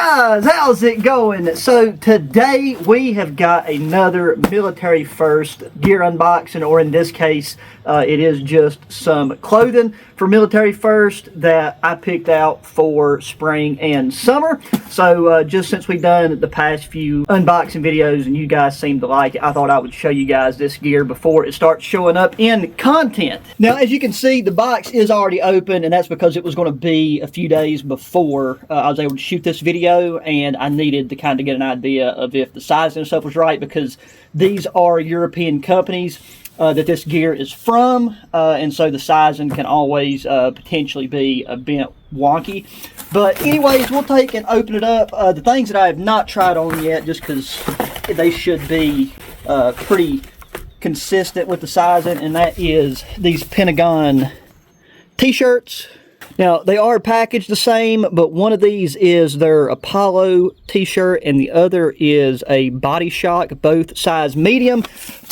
Guys, how's it going? So today we have got another military first gear unboxing, or in this case it is just some clothing for military first that I picked out for spring and summer. So just since we've done the past few unboxing videos and you guys seem to like it, I thought I would show you guys this gear before it starts showing up in content. Now as you can see, the box is already open, and that's because it was going to be a few days before I was able to shoot this video, and I needed to kind of get an idea of if the size and stuff was right, because these are European companies that this gear is from, and so the sizing can always potentially be a bit wonky. But anyways, we'll take and open it up. The things that I have not tried on yet, just because they should be pretty consistent with the sizing, and that is these Pentagon t-shirts. Now, they are packaged the same, but one of these is their Apollo t-shirt and the other is a Body Shock, both size medium.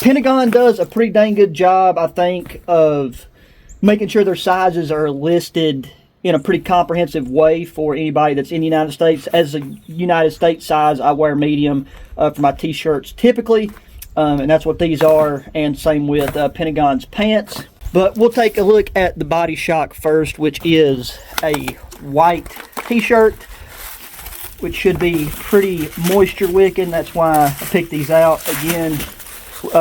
Pentagon does a pretty dang good job, I think, of making sure their sizes are listed in a pretty comprehensive way for anybody that's in the United States. As a United States size, I wear medium for my t-shirts typically, and that's what these are, and same with Pentagon's pants. But we'll take a look at the Body Shock first, which is a white t-shirt, which should be pretty moisture wicking. That's why I picked these out, again,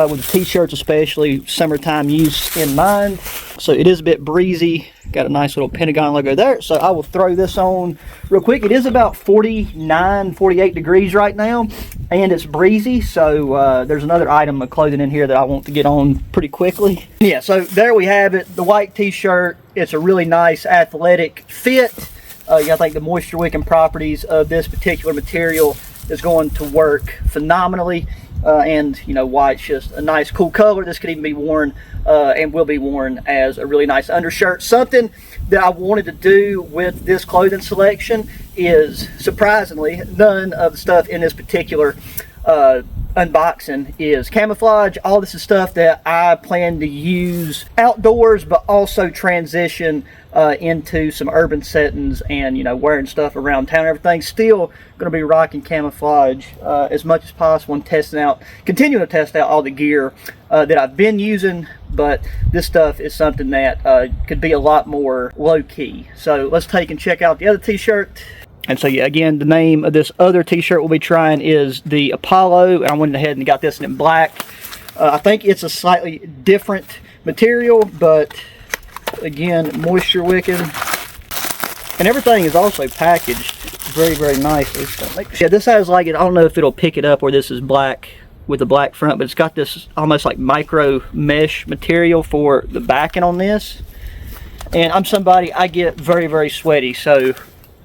with the t-shirts, especially summertime use in mind. So it is a bit breezy. Got a nice little Pentagon logo there. So I will throw this on real quick. It is about 49, 48 degrees right now, and it's breezy. So there's another item of clothing in here that I want to get on pretty quickly. Yeah, so there we have it. The white t-shirt. It's a really nice athletic fit. I think the moisture wicking properties of this particular material is going to work phenomenally. And you know, white's just a nice cool color. This could even be worn and will be worn as a really nice undershirt. Something that I wanted to do with this clothing selection is, surprisingly, none of the stuff in this particular unboxing is camouflage. All this is stuff that I plan to use outdoors, but also transition into some urban settings, and you know, wearing stuff around town and everything. Still going to be rocking camouflage as much as possible, and continuing to test out all the gear that I've been using. But this stuff is something that could be a lot more low-key. So let's take and check out the other t-shirt. And so yeah, again, the name of this other t-shirt we'll be trying is the Apollo. I went ahead and got this in black. I think it's a slightly different material, but again, moisture wicking. And everything is also packaged very, very nicely. So yeah, this has like, I don't know if it'll pick it up where this is black with a black front, but it's got this almost like micro mesh material for the backing on this. And I'm somebody, I get very, very sweaty, so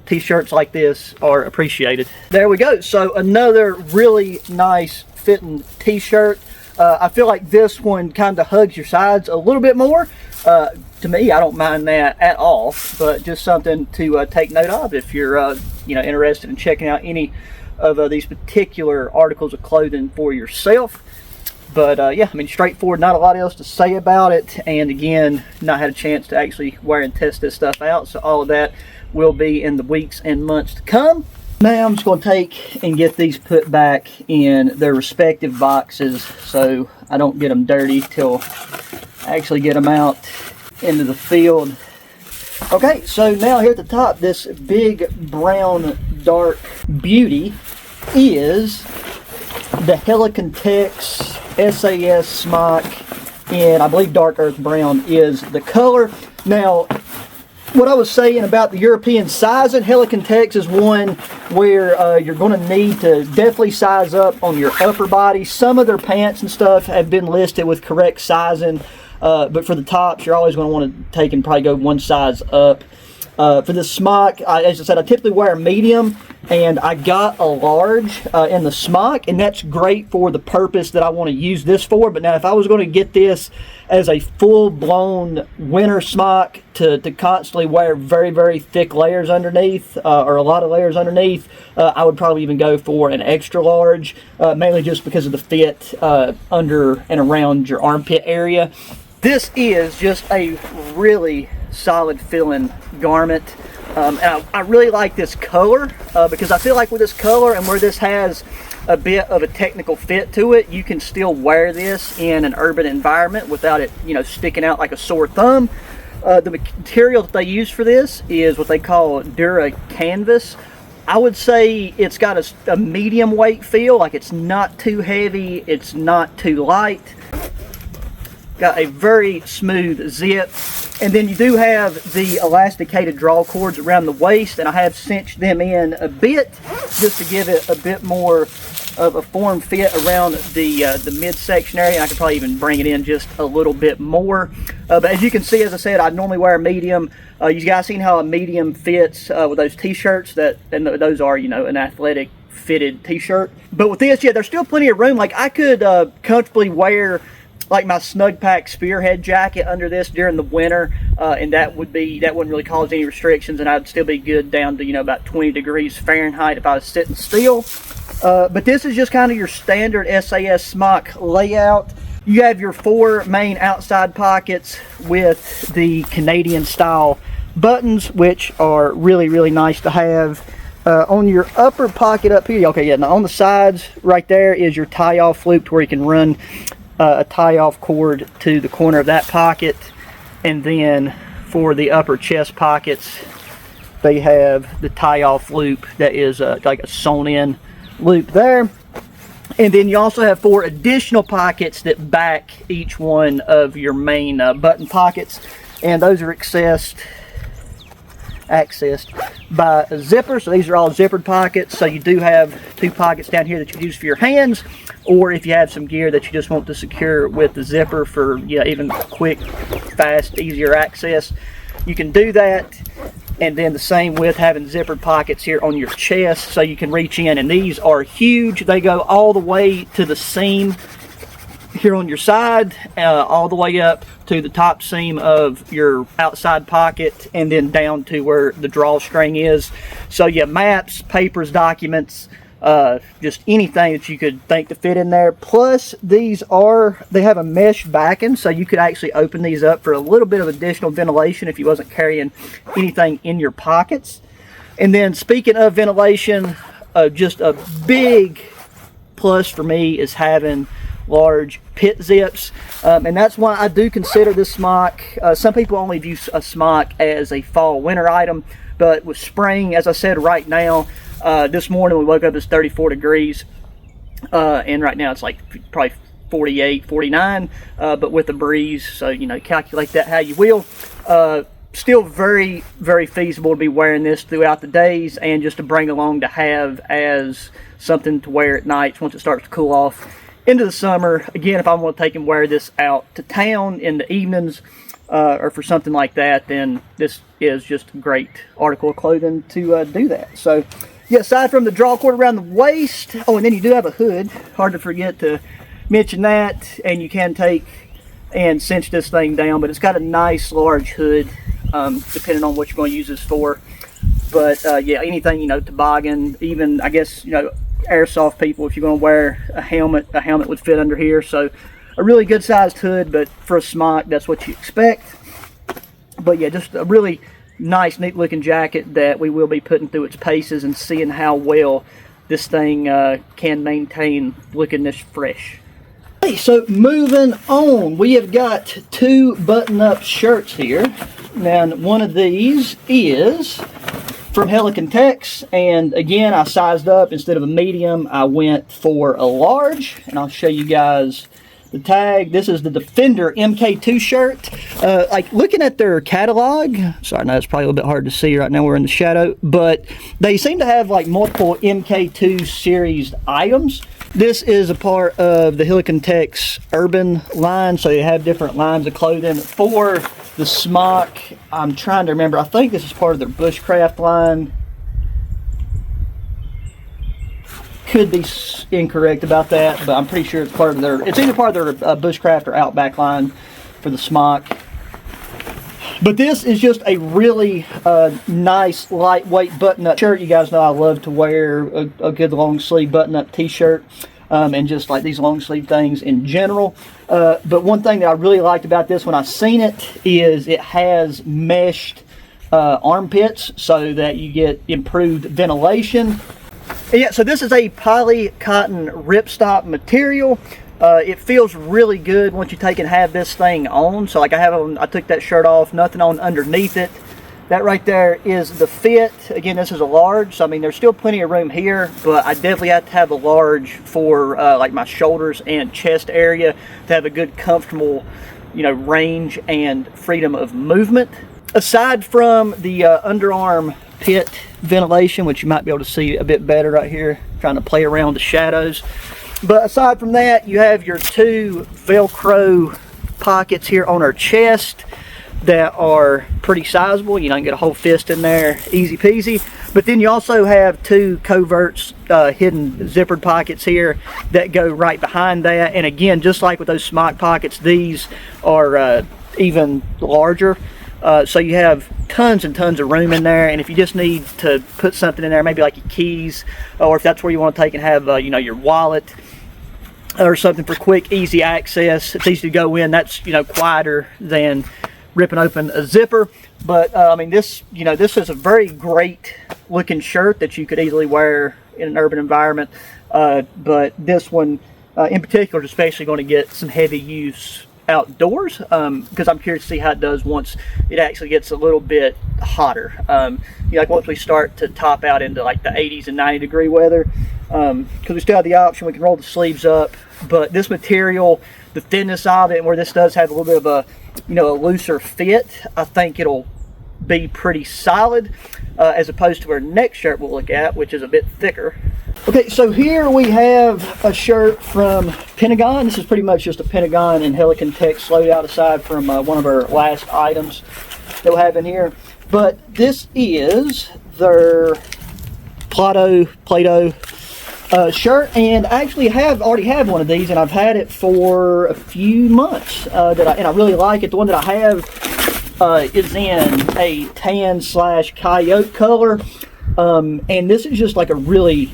t-shirts like this are appreciated. There we go. So another really nice fitting t-shirt. I feel like this one kind of hugs your sides a little bit more. To me, I don't mind that at all, but just something to take note of if you're you know, interested in checking out any of these particular articles of clothing for yourself. But yeah, I mean, straightforward, not a lot else to say about it. And again, not had a chance to actually wear and test this stuff out, so all of that will be in the weeks and months to come. Now I'm just going to take and get these put back in their respective boxes so I don't get them dirty till I actually get them out into the field. Okay, so now here at the top, this big brown dark beauty is the Helikon-Tex SAS smock, and I believe dark earth brown is the color. Now, what I was saying about the European sizing, Helikon-Tex is one where you're going to need to definitely size up on your upper body. Some of their pants and stuff have been listed with correct sizing, but for the tops, you're always going to want to take and probably go one size up. For the smock, as I said, I typically wear a medium, and I got a large in the smock, and that's great for the purpose that I want to use this for. But now if I was going to get this as a full-blown winter smock to constantly wear very, very thick layers underneath, or a lot of layers underneath, I would probably even go for an extra large, mainly just because of the fit under and around your armpit area. This is just a really solid filling garment. And I really like this color because I feel like with this color and where this has a bit of a technical fit to it, you can still wear this in an urban environment without it, you know, sticking out like a sore thumb. The material that they use for this is what they call Dura canvas. I would say it's got a medium weight feel, like it's not too heavy, it's not too light. Got a very smooth zip. And then you do have the elasticated draw cords around the waist, and I have cinched them in a bit just to give it a bit more of a form fit around the midsection area. I could probably even bring it in just a little bit more. But as you can see, as I said, I normally wear a medium. You guys seen how a medium fits with those t-shirts, and those are, you know, an athletic fitted t-shirt. But with this, yeah, there's still plenty of room. Like I could comfortably wear like my snug pack spearhead jacket under this during the winter, and that wouldn't really cause any restrictions, and I'd still be good down to, you know, about 20 degrees Fahrenheit if I was sitting still. But this is just kind of your standard SAS smock layout. You have your 4 main outside pockets with the Canadian style buttons, which are really, really nice to have. On your upper pocket up here, okay, yeah, now on the sides right there is your tie-off loop where you can run a tie-off cord to the corner of that pocket. And then for the upper chest pockets, they have the tie-off loop that is like a sewn-in loop there. And then you also have 4 additional pockets that back each one of your main button pockets, and those are accessed by a zipper. So these are all zippered pockets. So you do have 2 pockets down here that you use for your hands, or if you have some gear that you just want to secure with the zipper for, yeah, even quick, fast, easier access, you can do that. And then the same with having zippered pockets here on your chest, so you can reach in, and these are huge. They go all the way to the seam here on your side, all the way up to the top seam of your outside pocket, and then down to where the drawstring is. So yeah, maps, papers, documents, just anything that you could think to fit in there. Plus they have a mesh backing, so you could actually open these up for a little bit of additional ventilation if you wasn't carrying anything in your pockets. And then speaking of ventilation, just a big plus for me is having large pit zips, and that's why I do consider this smock, some people only view a smock as a fall winter item, but with spring, as I said, right now, this morning we woke up, it's 34 degrees, and right now it's like probably 48, 49, but with the breeze, so, you know, calculate that how you will. Still very, very feasible to be wearing this throughout the days, and just to bring along to have as something to wear at night once it starts to cool off into the summer. Again, if I want to take and wear this out to town in the evenings, or for something like that, then this is just a great article of clothing to do that. So yeah, aside from the draw cord around the waist, oh, and then you do have a hood, hard to forget to mention that, and you can take and cinch this thing down, but it's got a nice large hood, depending on what you're going to use this for. But yeah, anything, you know, toboggan, even, I guess, you know, airsoft people, if you're going to wear a helmet would fit under here. So a really good sized hood, but for a smock, that's what you expect. But yeah, just a really nice, neat looking jacket that we will be putting through its paces and seeing how well this thing can maintain looking this fresh. Okay, so moving on, we have got 2 button-up shirts here. Now, one of these is from Helikon-Tex, and again, I sized up. Instead of a medium, I went for a large, and I'll show you guys the tag. This is the Defender MK2 shirt. Like, looking at their catalog, sorry, no, it's probably a little bit hard to see right now, we're in the shadow, but they seem to have like multiple MK2 series items. This is a part of the Helikon-Tex Urban line, so you have different lines of clothing. For the smock, I'm trying to remember, I think this is part of their bushcraft line. Could be incorrect about that, but I'm pretty sure it's part of their, it's either part of their bushcraft or outback line for the smock. But this is just a really nice, lightweight button-up shirt. You guys know I love to wear a good long-sleeve button-up t-shirt, and just like these long-sleeve things in general. But one thing that I really liked about this when I seen it is it has meshed armpits so that you get improved ventilation. And yeah, so this is a poly cotton ripstop material. It feels really good once you take and have this thing on. So like I took that shirt off, nothing on underneath it. That right there is the fit. Again, this is a large, so I mean there's still plenty of room here, but I definitely have to have a large for like my shoulders and chest area to have a good comfortable, you know, range and freedom of movement. Aside from the underarm pit ventilation, which you might be able to see a bit better right here, trying to play around the shadows. But aside from that, you have your two Velcro pockets here on our chest that are pretty sizable. You know, you can get a whole fist in there, easy peasy. But then you also have two coverts, hidden zippered pockets here that go right behind that. And again, just like with those smock pockets, these are even larger. So you have tons and tons of room in there. And if you just need to put something in there, maybe like your keys, or if that's where you want to take and have, you know, your wallet or something for quick, easy access, it's easy to go in. That's, you know, quieter than ripping open a zipper. But I mean, this, you know, this is a very great looking shirt that you could easily wear in an urban environment. But this one in particular is especially going to get some heavy use outdoors, because I'm curious to see how it does once it actually gets a little bit hotter. You know, like once we start to top out into like the 80s and 90 degree weather, because we still have the option, we can roll the sleeves up. But this material, the thinness of it, and where this does have a little bit of a, you know, a looser fit, I think it'll be pretty solid, as opposed to our next shirt we'll look at, which is a bit thicker. Okay, so here we have a shirt from Pentagon. This is pretty much just a Pentagon and Helikon-Tex loadout, aside from one of our last items that we'll have in here. But this is their Play-Doh shirt, and I actually already have one of these, and I've had it for a few months, and I really like it. The one that I have is in a tan/coyote color, and this is just like a really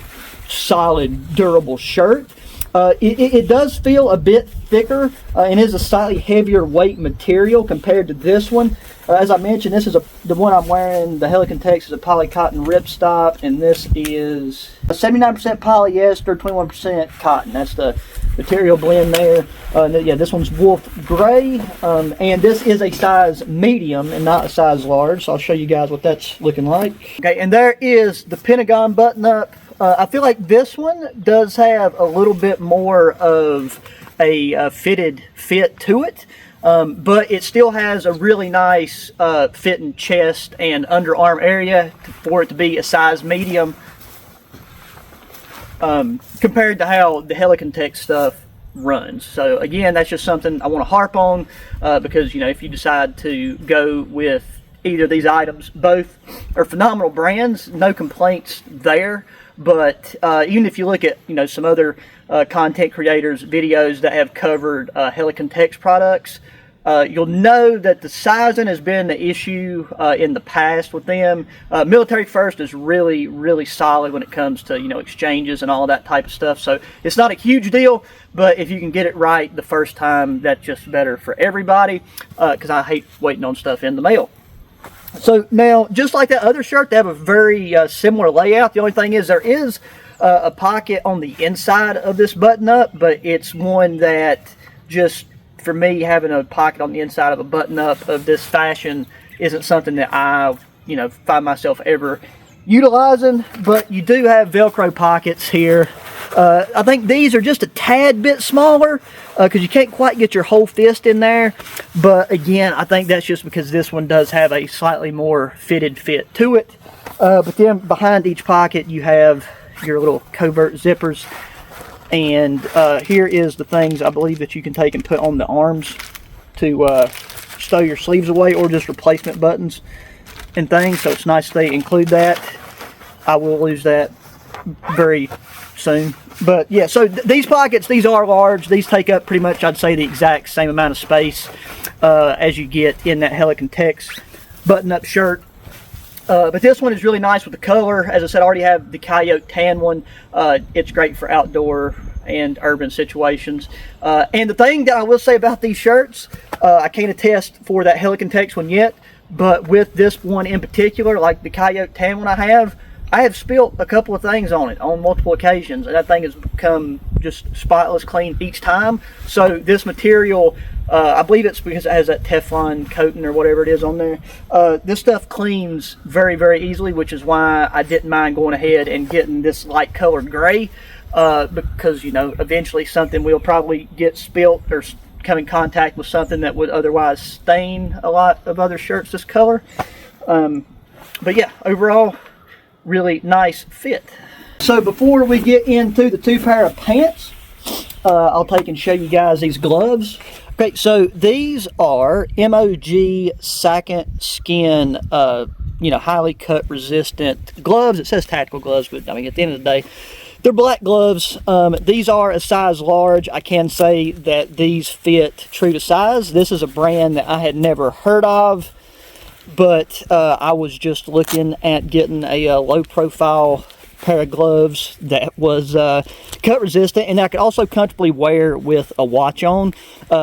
solid, durable shirt. It does feel a bit thicker, and is a slightly heavier weight material compared to this one. As I mentioned, this is the one I'm wearing, the Helikon-Tex, is a poly cotton ripstop, and this is 79% polyester, 21% cotton. That's the material blend there. Yeah, this one's wolf gray, and this is a size medium and not a size large, so I'll show you guys what that's looking like. Okay, and there is the Pentagon button-up. I feel like this one does have a little bit more of a fitted fit to it, but it still has a really nice fit in chest and underarm area for it to be a size medium, compared to how the Helikon-Tex stuff runs. So again, that's just something I want to harp on, because, you know, if you decide to go with either of these items, both are phenomenal brands, no complaints there. But even if you look at, you know, some other content creators' videos that have covered Helikon-Tex products, you'll know that the sizing has been the issue in the past with them. Military First is really, really solid when it comes to, you know, exchanges and all that type of stuff. So it's not a huge deal, but if you can get it right the first time, that's just better for everybody, because I hate waiting on stuff in the mail. So now, just like that other shirt, they have a very similar layout. The only thing is there is a pocket on the inside of this button-up, but it's one that, just for me, having a pocket on the inside of a button-up of this fashion isn't something that I, you know, find myself ever utilizing. But you do have Velcro pockets here. I think these are just a tad bit smaller, because you can't quite get your whole fist in there. But again, I think that's just because this one does have a slightly more fitted fit to it. But then behind each pocket you have your little covert zippers, and here is the things I believe that you can take and put on the arms to stow your sleeves away, or just replacement buttons and things. So it's nice they include that. I will lose that very soon. But yeah, so these pockets, these are large. These take up pretty much, I'd say, the exact same amount of space as you get in that Helikon-Tex button-up shirt. But this one is really nice with the color. As I said, I already have the coyote tan one. It's great for outdoor and urban situations. And the thing that I will say about these shirts, I can't attest for that Helikon-Tex one yet, but with this one in particular, like the Coyote Tan one I have spilt a couple of things on it on multiple occasions, and that thing has become just spotless clean each time. So this material, I believe it's because it has that Teflon coating or whatever it is on there. This stuff cleans very, very easily, which is why I didn't mind going ahead and getting this light colored gray, because, you know, eventually something will probably get spilt or come in contact with something that would otherwise stain a lot of other shirts this color. But yeah, overall, really nice fit. So before we get into the two pair of pants, I'll take and show you guys these gloves. Okay, so these are MoG second skin, you know, highly cut resistant gloves. It says tactical gloves, but I mean, at the end of the day, they're black gloves. These are a size large. I can say that these fit true to size. This is a brand that I had never heard of, but I was just looking at getting a low profile pair of gloves that was cut resistant and I could also comfortably wear with a watch on,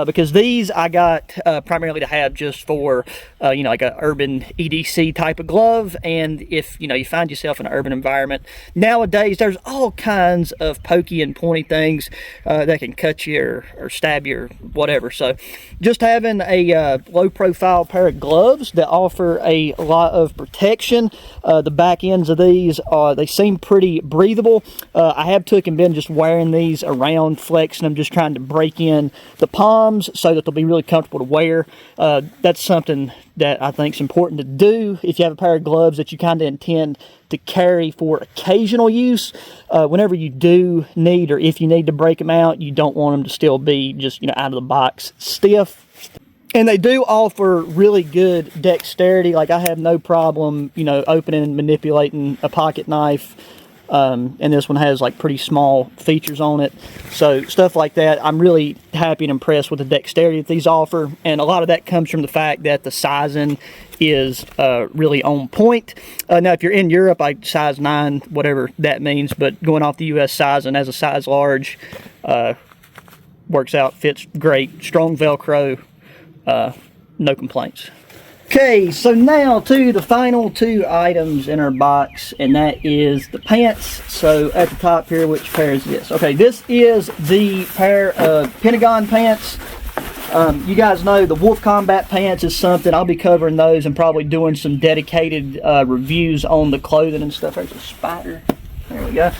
because these I got primarily to have just for you know, like a urban EDC type of glove. And if you know, you find yourself in an urban environment nowadays, there's all kinds of pokey and pointy things that can cut you or stab you or whatever. So just having a low profile pair of gloves that offer a lot of protection. The back ends of these they seem pretty breathable. I have took and been just wearing these around, flexing them, just trying to break in the palms so that they'll be really comfortable to wear. That's something that I think is important to do if you have a pair of gloves that you kind of intend to carry for occasional use. Whenever you do need, or if you need to break them out, you don't want them to still be just, you know, out of the box stiff. And they do offer really good dexterity. Like I have no problem, you know, opening and manipulating a pocket knife. And this one has like pretty small features on it. So stuff like that, I'm really happy and impressed with the dexterity that these offer. And a lot of that comes from the fact that the sizing is really on point. Now, if you're in Europe, I size 9, whatever that means. But going off the US sizing as a size large, works out, fits great. Strong Velcro. No complaints. Okay, so now to the final two items in our box, and that is the pants. So at the top here, which pair is this? Okay, this is the pair of Pentagon pants. You guys know the Wolf Combat pants is something. I'll be covering those and probably doing some dedicated reviews on the clothing and stuff. There's a spider. There we go.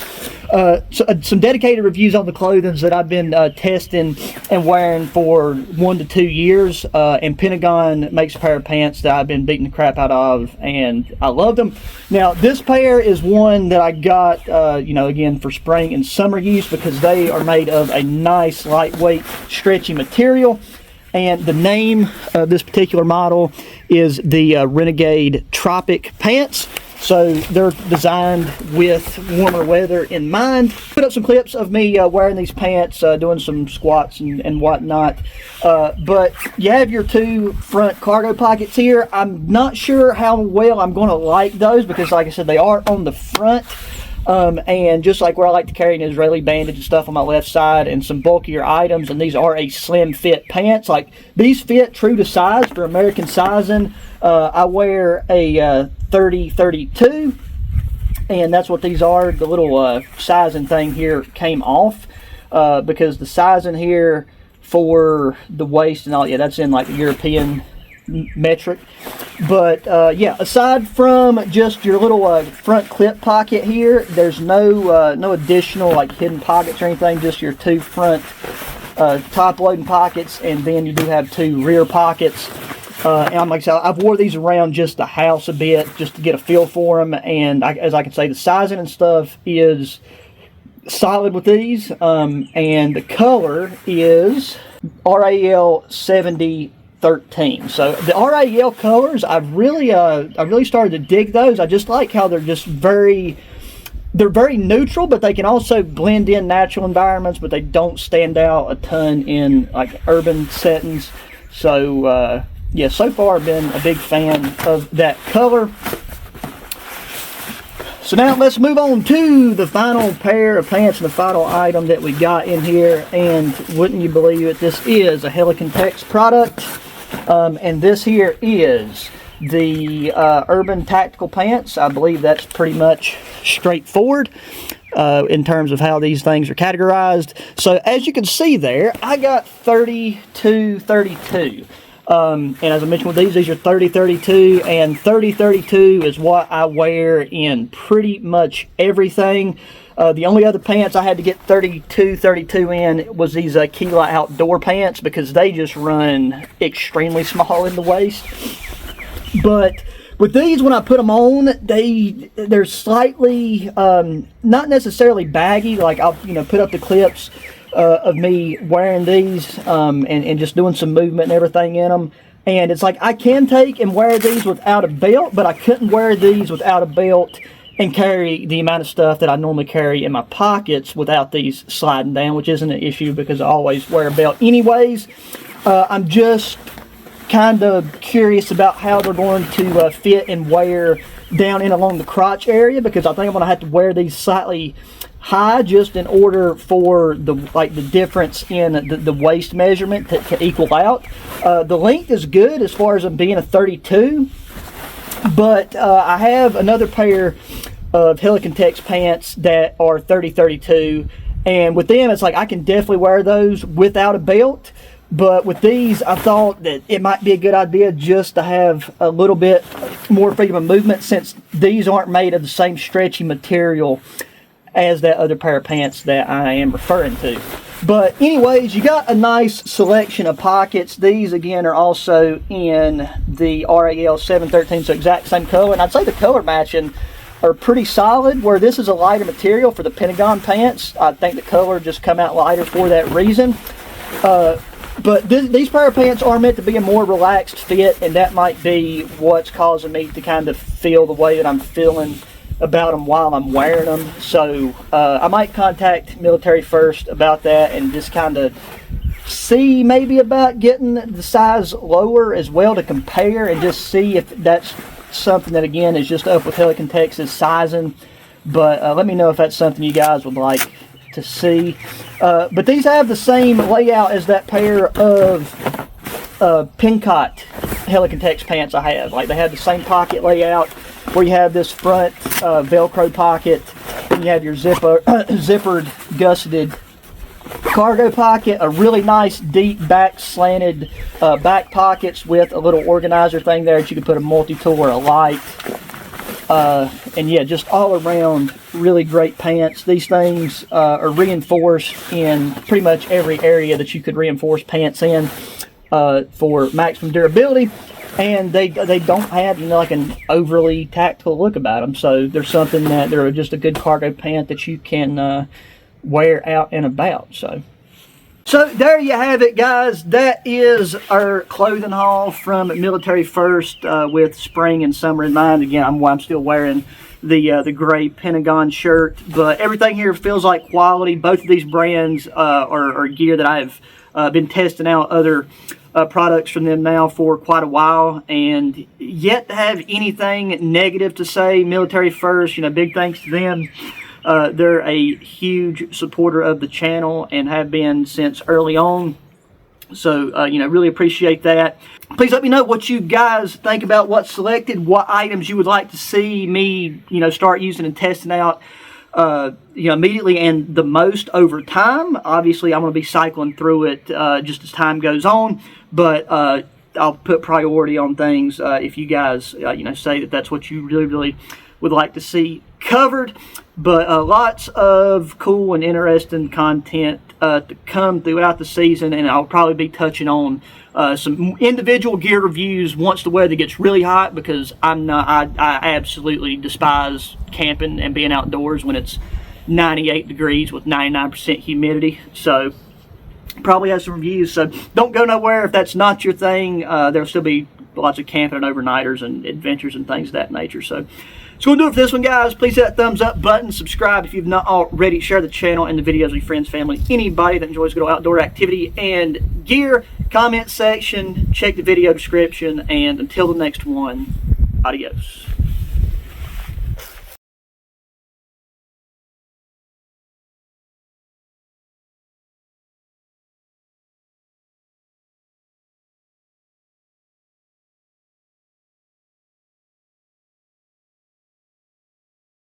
Some dedicated reviews on the clothing that I've been testing and wearing for 1 to 2 years. And Pentagon makes a pair of pants that I've been beating the crap out of, and I love them. Now, this pair is one that I got, you know, again, for spring and summer use, because they are made of a nice, lightweight, stretchy material. And the name of this particular model is the Renegade Tropic Pants. So they're designed with warmer weather in mind. Put up some clips of me wearing these pants, doing some squats and whatnot. But you have your two front cargo pockets here. I'm not sure how well I'm going to like those, because like I said, they are on the front. And just like where I like to carry an Israeli bandage and stuff on my left side and some bulkier items, and these are a slim fit pants. Like, these fit true to size for American sizing. I wear a 30-32, and that's what these are. The little sizing thing here came off because the sizing here for the waist and all, yeah, that's in like the European metric. But yeah, aside from just your little front clip pocket here, there's no additional like hidden pockets or anything, just your two front top loading pockets, and then you do have two rear pockets. And like I said, I've wore these around just the house a bit just to get a feel for them, and as I can say, the sizing and stuff is solid with these. And the color is RAL 7013. So the RAL colors, I really started to dig those. I just like how they're just very neutral, but they can also blend in natural environments, but they don't stand out a ton in like urban settings. So yeah, so far I've been a big fan of that color. So now let's move on to the final pair of pants and the final item that we got in here. And wouldn't you believe it, this is a Helikon-Tex product. And this here is the urban tactical pants. I believe that's pretty much straightforward in terms of how these things are categorized. So as you can see there, I got 32-32. And as I mentioned with these are 30-32, and 30-32 is what I wear in pretty much everything. The only other pants I had to get 32-32 in was these Kila outdoor pants, because they just run extremely small in the waist. But with these, when I put them on, they're slightly not necessarily baggy. Like I'll put up the clips of me wearing these and just doing some movement and everything in them. And it's like I can take and wear these without a belt, but I couldn't wear these without a belt and carry the amount of stuff that I normally carry in my pockets without these sliding down, which isn't an issue because I always wear a belt anyways. I'm just kind of curious about how they're going to fit and wear down in along the crotch area, because I think I'm going to have to wear these slightly high just in order for the difference in the waist measurement to equal out. The length is good as far as them being a 32, but I have another pair of Helikon-Tex pants that are 30-32, and with them it's like I can definitely wear those without a belt. But with these, I thought that it might be a good idea just to have a little bit more freedom of movement, since these aren't made of the same stretchy material as that other pair of pants that I am referring to. But anyways, you got a nice selection of pockets. These again are also in the RAL 713, so exact same color. And I'd say the color matching are pretty solid, where this is a lighter material for the Pentagon pants. I think the color just come out lighter for that reason. But these pair of pants are meant to be a more relaxed fit, and that might be what's causing me to kind of feel the way that I'm feeling about them while I'm wearing them. So I might contact Military First about that and just kind of see maybe about getting the size lower as well to compare, and just see if that's something that again is just up with Helikon-Tex's sizing. But let me know if that's something you guys would like to see. But these have the same layout as that pair of Pincott Helikon-Tex pants I have. Like they have the same pocket layout, where you have this front Velcro pocket, and you have your zippered gusseted cargo pocket, a really nice deep back slanted back pockets with a little organizer thing there that you can put a multi-tool or a light. And yeah, just all around really great pants. These things are reinforced in pretty much every area that you could reinforce pants in for maximum durability, and they don't have like an overly tactical look about them. So there's something that they're just a good cargo pant that you can wear out and about. So there you have it, guys. That is our clothing haul from Military First with spring and summer in mind. Again, I'm still wearing the gray Pentagon shirt, but everything here feels like quality. Both of these brands are gear that I've been testing out other products from them now for quite a while, and yet to have anything negative to say. Military First, big thanks to them. They're a huge supporter of the channel and have been since early on. So, really appreciate that. Please let me know what you guys think about what's selected, what items you would like to see me, start using and testing out, immediately and the most over time. Obviously, I'm going to be cycling through it just as time goes on, but I'll put priority on things if you guys, say that that's what you really would like to see covered. But lots of cool and interesting content to come throughout the season, and I'll probably be touching on some individual gear reviews once the weather gets really hot, because I absolutely despise camping and being outdoors when it's 98 degrees with 99% humidity. So probably have some reviews, so don't go nowhere if that's not your thing. There'll still be lots of camping and overnighters and adventures and things of that nature. So it's going to do it for this one, guys. Please hit that thumbs up button, subscribe if you've not already, share the channel and the videos with your friends, family, anybody that enjoys good outdoor activity and gear. Comment section, check the video description, and until the next one, adios.